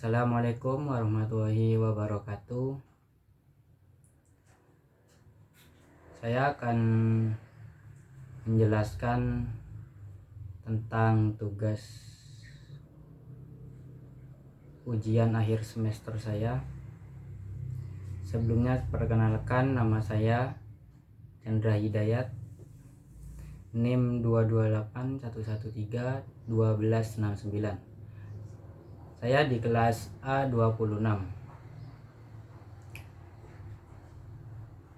Assalamualaikum warahmatullahi wabarakatuh. Saya akan menjelaskan tentang tugas ujian akhir semester saya. Sebelumnya perkenalkan, nama saya Chandra Hidayat, NIM 228113169. Saya di kelas A26.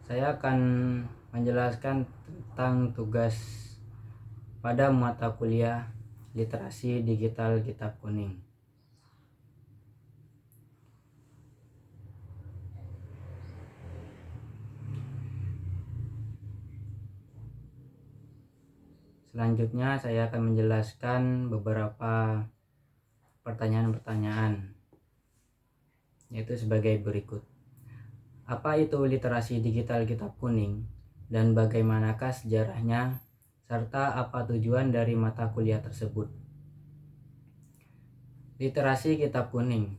Saya akan menjelaskan tentang tugas pada mata kuliah literasi digital kitab kuning. Selanjutnya saya akan menjelaskan beberapa pertanyaan-pertanyaan, yaitu sebagai berikut. Apa itu literasi digital kitab kuning dan bagaimanakah sejarahnya, serta apa tujuan dari mata kuliah tersebut? Literasi kitab kuning.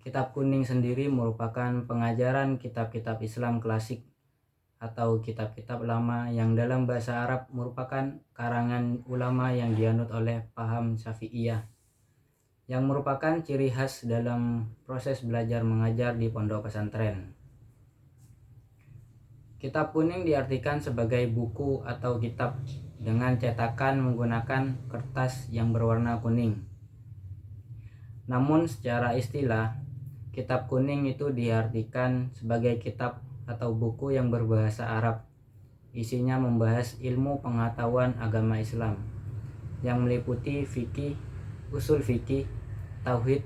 Kitab kuning sendiri merupakan pengajaran kitab-kitab Islam klasik atau kitab-kitab lama yang dalam bahasa Arab merupakan karangan ulama yang dianut oleh paham Syafi'iyah, yang merupakan ciri khas dalam proses belajar mengajar di pondok pesantren. Kitab kuning diartikan sebagai buku atau kitab dengan cetakan menggunakan kertas yang berwarna kuning. Namun secara istilah, kitab kuning itu diartikan sebagai kitab atau buku yang berbahasa Arab. Isinya membahas ilmu pengetahuan agama Islam yang meliputi fikih, usul fikih, tauhid,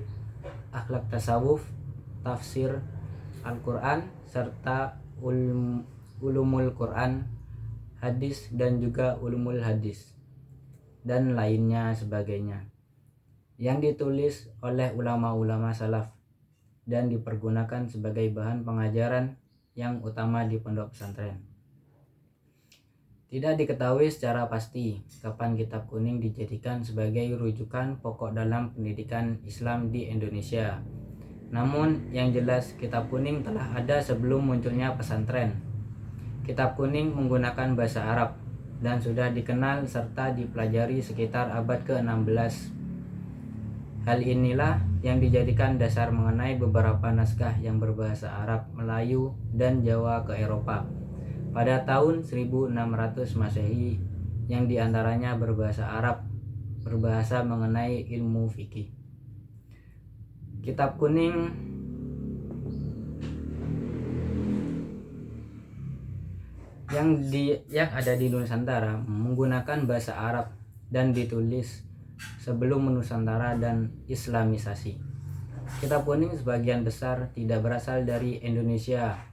akhlak tasawuf, tafsir Al-Quran, serta ulumul Quran, hadis dan juga ulumul hadis, dan lainnya sebagainya, yang ditulis oleh ulama-ulama salaf dan dipergunakan sebagai bahan pengajaran yang utama di pondok pesantren. Tidak diketahui secara pasti kapan kitab kuning dijadikan sebagai rujukan pokok dalam pendidikan Islam di Indonesia. Namun yang jelas kitab kuning telah ada sebelum munculnya pesantren. Kitab kuning menggunakan bahasa Arab dan sudah dikenal serta dipelajari sekitar abad ke-16. Hal inilah yang dijadikan dasar mengenai beberapa naskah yang berbahasa Arab, Melayu, dan Jawa ke Eropa pada tahun 1600 Masehi, yang diantaranya berbahasa Arab, berbahasa mengenai ilmu fikih. Kitab kuning yang ada di Nusantara menggunakan bahasa Arab dan ditulis sebelum Nusantara dan Islamisasi. Kitab kuning sebagian besar tidak berasal dari Indonesia,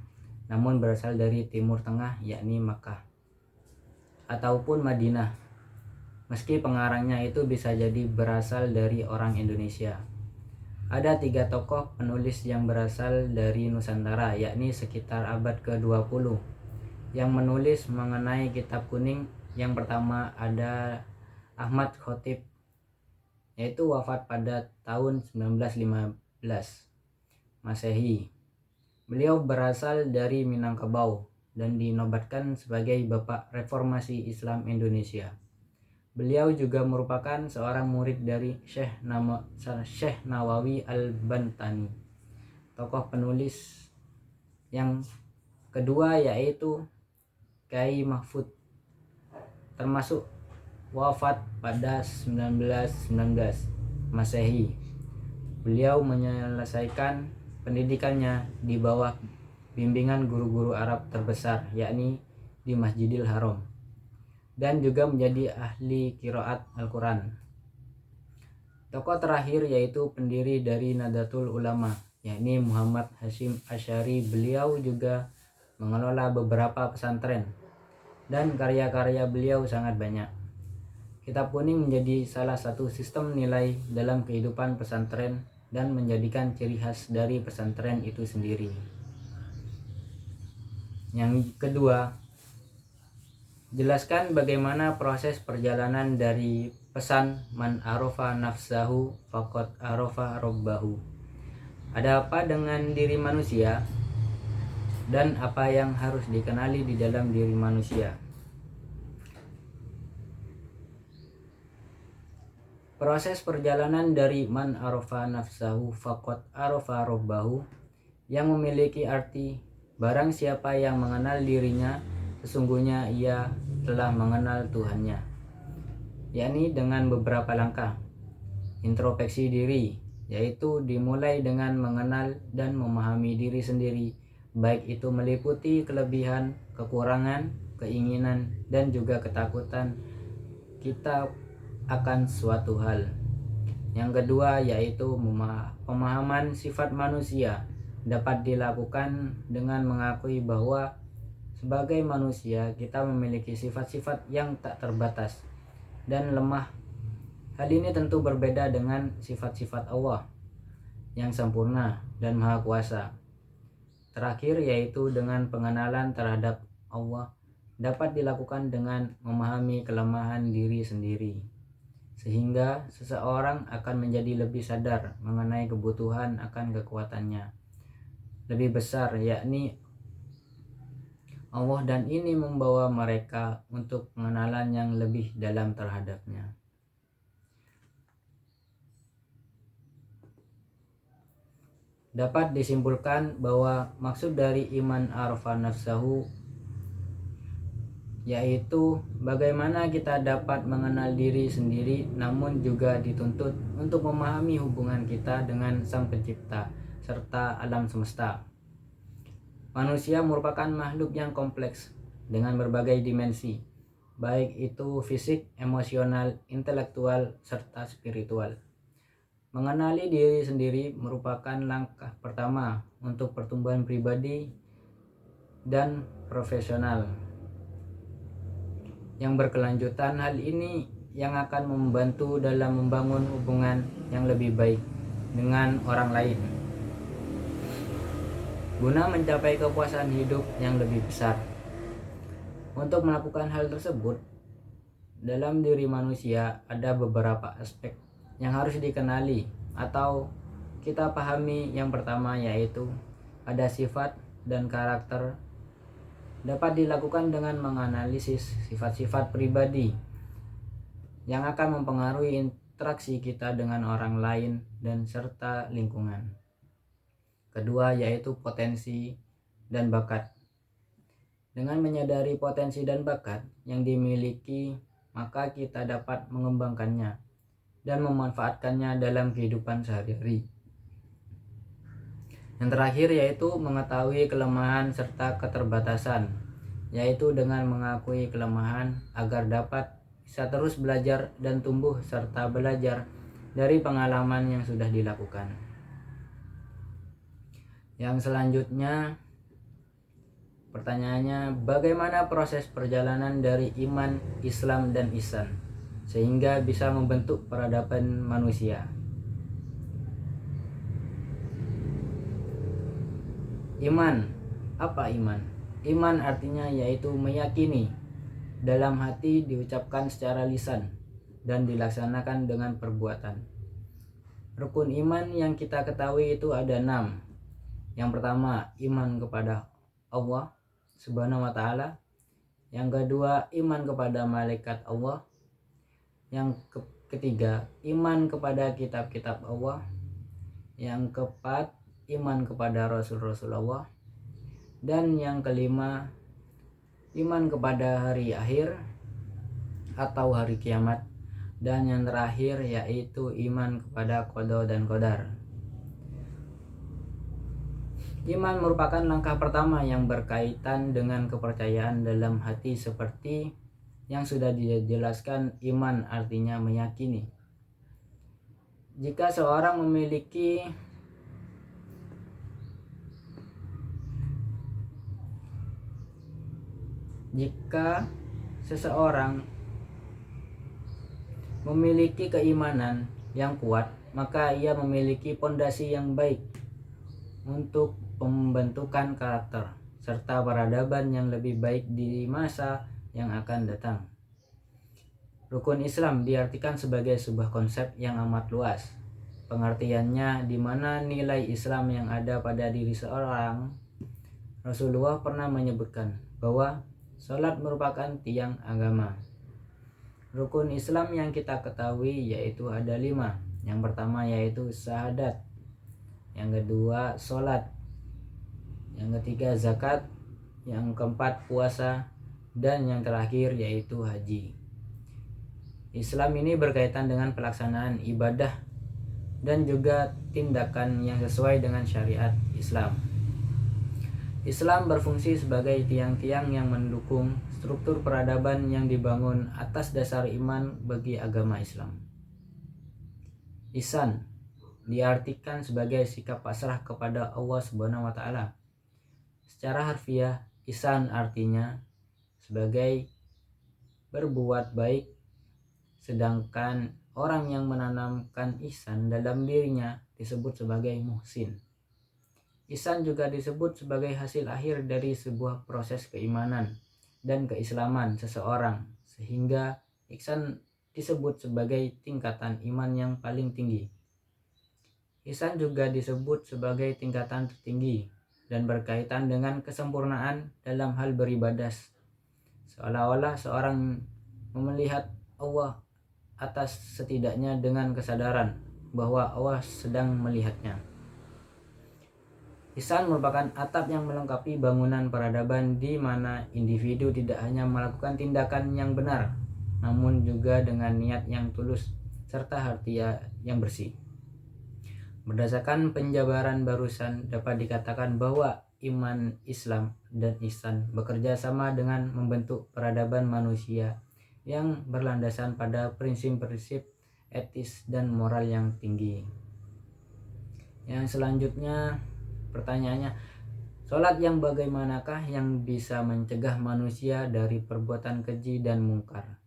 namun berasal dari Timur Tengah, yakni Makkah ataupun Madinah. Meski pengarangnya itu bisa jadi berasal dari orang Indonesia. Ada 3 tokoh penulis yang berasal dari Nusantara, yakni sekitar abad ke-20, yang menulis mengenai kitab kuning. Yang pertama ada Ahmad Khotib, yaitu wafat pada tahun 1915 Masehi. Beliau berasal dari Minangkabau dan dinobatkan sebagai Bapak Reformasi Islam Indonesia. Beliau juga merupakan seorang murid dari Syekh Nawawi Al-Bantani. Tokoh penulis yang kedua yaitu Kyai Mahfud, termasuk wafat pada 1919 Masehi. Beliau menyelesaikan pendidikannya di bawah bimbingan guru-guru Arab terbesar, yakni di Masjidil Haram, dan juga menjadi ahli qiraat Al-Quran. Tokoh terakhir yaitu pendiri dari Nahdlatul Ulama, yakni Muhammad Hasyim Asy'ari. Beliau juga mengelola beberapa pesantren dan karya-karya beliau sangat banyak. Kitab kuning menjadi salah satu sistem nilai dalam kehidupan pesantren dan menjadikan ciri khas dari pesantren itu sendiri. Yang kedua, jelaskan bagaimana proses perjalanan dari pesan man arofa nafsahu faqad arofa robbahu. Ada apa dengan diri manusia dan apa yang harus dikenali di dalam diri manusia? Proses perjalanan dari man arafa nafsahu faqad arafa rabbahu, yang memiliki arti barang siapa yang mengenal dirinya, sesungguhnya ia telah mengenal Tuhannya, yakni dengan beberapa langkah. Introspeksi diri, yaitu dimulai dengan mengenal dan memahami diri sendiri, baik itu meliputi kelebihan, kekurangan, keinginan, dan juga ketakutan kita akan suatu hal. Yang kedua yaitu pemahaman sifat manusia, dapat dilakukan dengan mengakui bahwa sebagai manusia kita memiliki sifat-sifat yang tak terbatas dan lemah. Hal ini tentu berbeda dengan sifat-sifat Allah yang sempurna dan maha kuasa. Terakhir yaitu dengan pengenalan terhadap Allah dapat dilakukan dengan memahami kelemahan diri sendiri, sehingga seseorang akan menjadi lebih sadar mengenai kebutuhan akan kekuatannya lebih besar, yakni Allah, dan ini membawa mereka untuk pengenalan yang lebih dalam terhadapnya. Dapat disimpulkan bahwa maksud dari iman arafa nafsahu yaitu bagaimana kita dapat mengenal diri sendiri, namun juga dituntut untuk memahami hubungan kita dengan Sang Pencipta serta alam semesta. Manusia merupakan makhluk yang kompleks dengan berbagai dimensi, baik itu fisik, emosional, intelektual, serta spiritual. Mengenali diri sendiri merupakan langkah pertama untuk pertumbuhan pribadi dan profesional yang berkelanjutan. Hal ini yang akan membantu dalam membangun hubungan yang lebih baik dengan orang lain guna mencapai kepuasan hidup yang lebih besar. Untuk melakukan hal tersebut, dalam diri manusia ada beberapa aspek yang harus dikenali atau kita pahami. Yang pertama yaitu ada sifat dan karakter. Dapat dilakukan dengan menganalisis sifat-sifat pribadi yang akan mempengaruhi interaksi kita dengan orang lain dan serta lingkungan. Kedua yaitu potensi dan bakat. Dengan menyadari potensi dan bakat yang dimiliki, maka kita dapat mengembangkannya dan memanfaatkannya dalam kehidupan sehari-hari. Yang terakhir yaitu mengetahui kelemahan serta keterbatasan, yaitu dengan mengakui kelemahan agar dapat bisa terus belajar dan tumbuh serta belajar dari pengalaman yang sudah dilakukan. Yang selanjutnya, pertanyaannya, bagaimana proses perjalanan dari iman, Islam, dan ihsan sehingga bisa membentuk peradaban manusia? Iman. Apa iman? Iman artinya yaitu meyakini, dalam hati diucapkan secara lisan dan dilaksanakan dengan perbuatan. Rukun iman yang kita ketahui itu ada 6. Yang pertama, iman kepada Allah Subhanahu wa Ta'ala. Yang kedua, iman kepada malaikat Allah. Yang ketiga, iman kepada kitab-kitab Allah. Yang keempat, iman kepada Rasul-Rasul Allah. Dan yang kelima, iman kepada hari akhir atau hari kiamat. Dan yang terakhir yaitu iman kepada qada dan qadar. Iman merupakan langkah pertama yang berkaitan dengan kepercayaan dalam hati, seperti yang sudah dijelaskan. Iman artinya meyakini. Jika seseorang memiliki keimanan yang kuat, maka ia memiliki pondasi yang baik untuk pembentukan karakter serta peradaban yang lebih baik di masa yang akan datang. Rukun Islam diartikan sebagai sebuah konsep yang amat luas, pengertiannya di mana nilai Islam yang ada pada diri seorang, Rasulullah pernah menyebutkan bahwa sholat merupakan tiang agama. Rukun Islam yang kita ketahui yaitu ada 5. Yang pertama yaitu syahadat, yang kedua sholat, yang ketiga zakat, yang keempat puasa, dan yang terakhir yaitu haji. Islam ini berkaitan dengan pelaksanaan ibadah dan juga tindakan yang sesuai dengan syariat Islam. Islam berfungsi sebagai tiang-tiang yang mendukung struktur peradaban yang dibangun atas dasar iman bagi agama Islam. Ihsan diartikan sebagai sikap pasrah kepada Allah Subhanahu wa taala. Secara harfiah, ihsan artinya sebagai berbuat baik, sedangkan orang yang menanamkan ihsan dalam dirinya disebut sebagai muhsin. Ihsan juga disebut sebagai hasil akhir dari sebuah proses keimanan dan keislaman seseorang, sehingga ihsan disebut sebagai tingkatan iman yang paling tinggi. Ihsan juga disebut sebagai tingkatan tertinggi dan berkaitan dengan kesempurnaan dalam hal beribadah, seolah-olah seorang melihat Allah atas setidaknya dengan kesadaran bahwa Allah sedang melihatnya. Ihsan merupakan atap yang melengkapi bangunan peradaban di mana individu tidak hanya melakukan tindakan yang benar, namun juga dengan niat yang tulus serta hati yang bersih. Berdasarkan penjabaran barusan dapat dikatakan bahwa iman, Islam, dan ihsan bekerja sama dengan membentuk peradaban manusia yang berlandasan pada prinsip-prinsip etis dan moral yang tinggi. Yang selanjutnya pertanyaannya, sholat yang bagaimanakah yang bisa mencegah manusia dari perbuatan keji dan mungkar?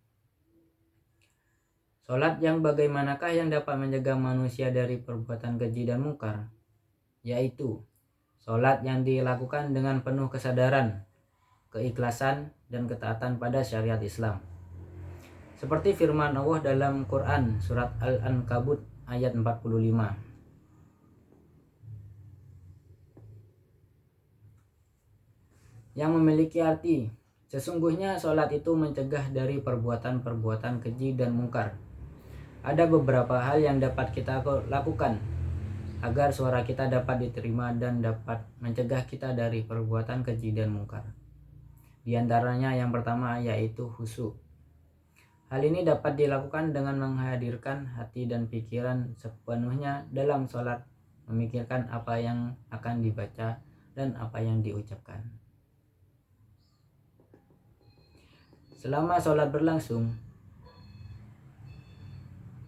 Sholat yang bagaimanakah yang dapat mencegah manusia dari perbuatan keji dan mungkar? Yaitu sholat yang dilakukan dengan penuh kesadaran, keikhlasan, dan ketaatan pada syariat Islam. Seperti firman Allah dalam Quran surat Al-Ankabut ayat 45. Yang memiliki arti, sesungguhnya sholat itu mencegah dari perbuatan-perbuatan keji dan mungkar. Ada beberapa hal yang dapat kita lakukan agar suara kita dapat diterima dan dapat mencegah kita dari perbuatan keji dan mungkar. Di antaranya yang pertama yaitu khusyuk. Hal ini dapat dilakukan dengan menghadirkan hati dan pikiran sepenuhnya dalam sholat, memikirkan apa yang akan dibaca dan apa yang diucapkan. Selama sholat berlangsung.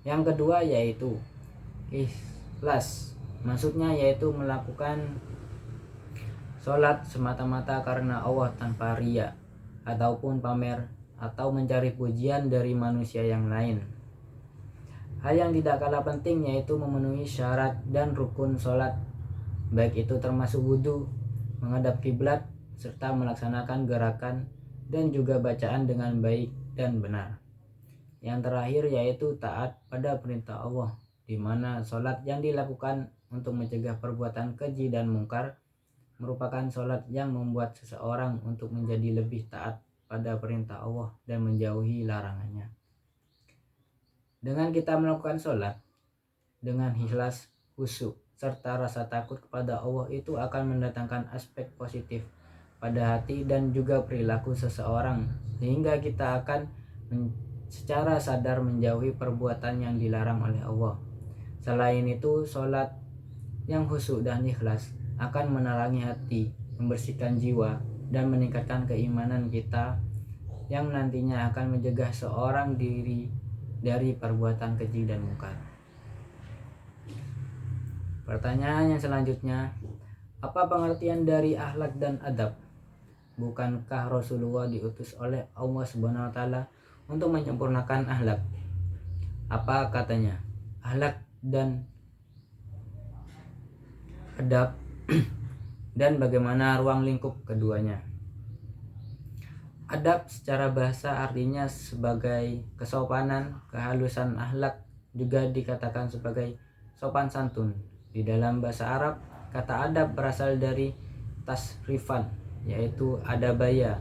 Yang kedua yaitu ikhlas. Maksudnya yaitu melakukan sholat semata-mata karena Allah tanpa riya ataupun pamer atau mencari pujian dari manusia yang lain. Hal yang tidak kalah penting yaitu memenuhi syarat dan rukun sholat, baik itu termasuk wudhu, menghadap kiblat, serta melaksanakan gerakan dan juga bacaan dengan baik dan benar. Yang terakhir yaitu taat pada perintah Allah, di mana sholat yang dilakukan untuk mencegah perbuatan keji dan mungkar merupakan sholat yang membuat seseorang untuk menjadi lebih taat pada perintah Allah dan menjauhi larangannya. Dengan kita melakukan sholat dengan ikhlas, khusyuk, serta rasa takut kepada Allah, itu akan mendatangkan aspek positif pada hati dan juga perilaku seseorang, sehingga kita akan secara sadar menjauhi perbuatan yang dilarang oleh Allah. Selain itu, sholat yang khusyuk dan ikhlas akan menerangi hati, membersihkan jiwa, dan meningkatkan keimanan kita yang nantinya akan mencegah seorang diri dari perbuatan keji dan mungkar. Pertanyaan yang selanjutnya, apa pengertian dari akhlak dan adab? Bukankah Rasulullah diutus oleh Allah Subhanahu wa taala untuk menyempurnakan akhlak? Apa katanya? Akhlak dan adab dan bagaimana ruang lingkup keduanya? Adab secara bahasa artinya sebagai kesopanan, kehalusan akhlak, juga dikatakan sebagai sopan santun. Di dalam bahasa Arab, kata adab berasal dari tasrifan, yaitu adabaya,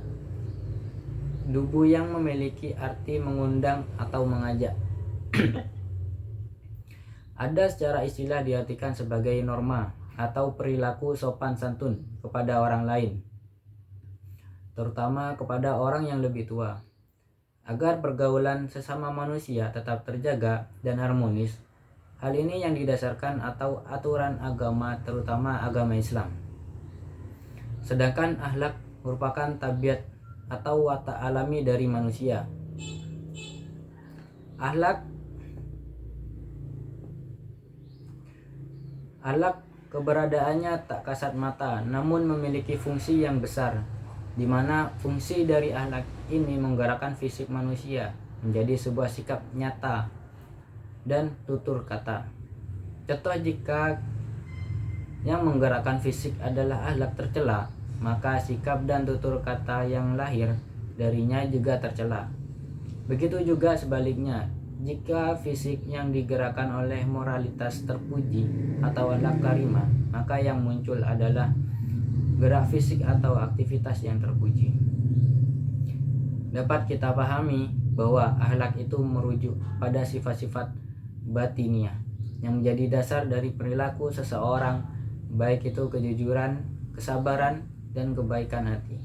dubu yang memiliki arti mengundang atau mengajak. Ada secara istilah diartikan sebagai norma atau perilaku sopan santun kepada orang lain, terutama kepada orang yang lebih tua, agar pergaulan sesama manusia tetap terjaga dan harmonis. Hal ini yang didasarkan atau aturan agama, terutama agama Islam. Sedangkan akhlak merupakan tabiat atau watak alami dari manusia. Akhlak keberadaannya tak kasat mata, namun memiliki fungsi yang besar, di mana fungsi dari akhlak ini menggerakkan fisik manusia menjadi sebuah sikap nyata dan tutur kata. Contoh, jika yang menggerakkan fisik adalah akhlak tercela, maka sikap dan tutur kata yang lahir darinya juga tercela. Begitu juga sebaliknya, jika fisik yang digerakkan oleh moralitas terpuji atau akhlak karimah, maka yang muncul adalah gerak fisik atau aktivitas yang terpuji. Dapat kita pahami bahwa akhlak itu merujuk pada sifat-sifat batiniah yang menjadi dasar dari perilaku seseorang, baik itu kejujuran, kesabaran, dan kebaikan hati.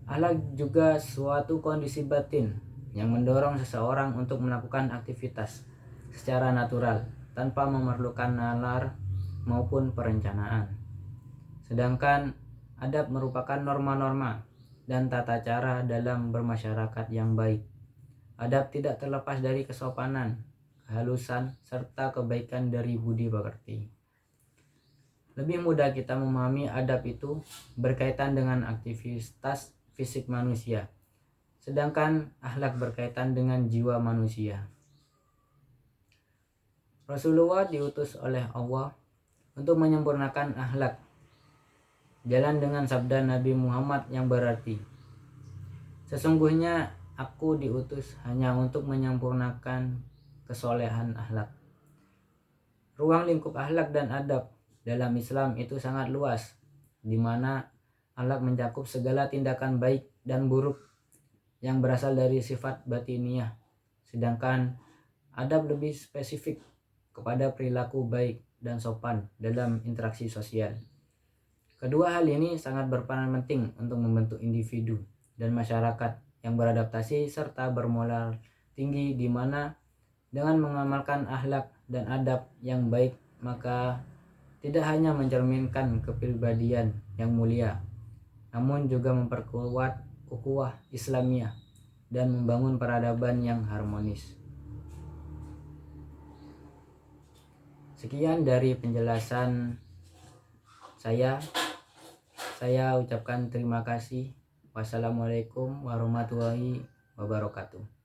Akhlak juga suatu kondisi batin yang mendorong seseorang untuk melakukan aktivitas secara natural tanpa memerlukan nalar maupun perencanaan. Sedangkan adab merupakan norma-norma dan tata cara dalam bermasyarakat yang baik. Adab tidak terlepas dari kesopanan, kehalusan, serta kebaikan dari budi pekerti. Lebih mudah kita memahami adab itu berkaitan dengan aktivitas fisik manusia, sedangkan akhlak berkaitan dengan jiwa manusia. Rasulullah diutus oleh Allah untuk menyempurnakan akhlak. Jalan dengan sabda Nabi Muhammad yang berarti, "Sesungguhnya aku diutus hanya untuk menyempurnakan kesolehan akhlak." Ruang lingkup akhlak dan adab dalam Islam itu sangat luas, di mana akhlak mencakup segala tindakan baik dan buruk yang berasal dari sifat batiniah, sedangkan adab lebih spesifik kepada perilaku baik dan sopan dalam interaksi sosial. Kedua hal ini sangat berperan penting untuk membentuk individu dan masyarakat yang beradaptasi serta bermoral tinggi, di mana dengan mengamalkan akhlak dan adab yang baik, maka tidak hanya mencerminkan kepribadian yang mulia, namun juga memperkuat ukhuwah Islamiyah dan membangun peradaban yang harmonis. Sekian dari penjelasan saya ucapkan terima kasih. Wassalamualaikum warahmatullahi wabarakatuh.